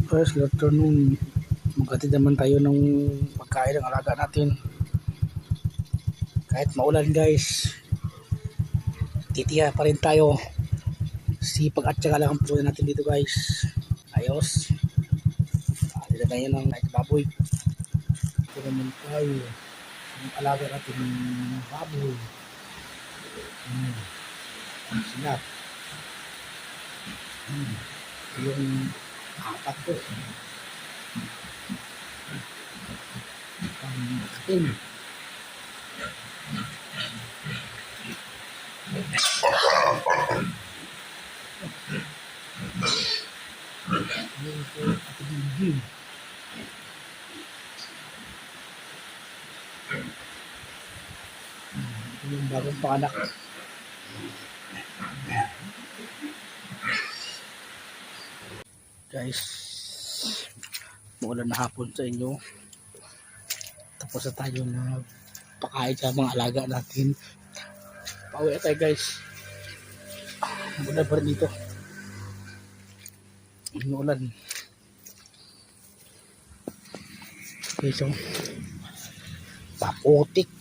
Guys, good afternoon. Magkatid naman tayo ng pagkain ng alaga natin. Kahit maulan guys, titiya pa rin tayo. Sipag at saka lang ang punan natin dito guys. Ayos. Dito tayo ng baboy. Ito naman tayo. Ang alaga natin ng baboy. Ang sinap. Yung apat ko. Ang atin. Yung po ating gym. Yung bagong panganak. Guys, maulan na hapon sa inyo. Tapos na tayo na pakain sa mga alaga natin. Pauwi na tayo guys. Maulan pa rin dito. Maulan. Okay, so paputik.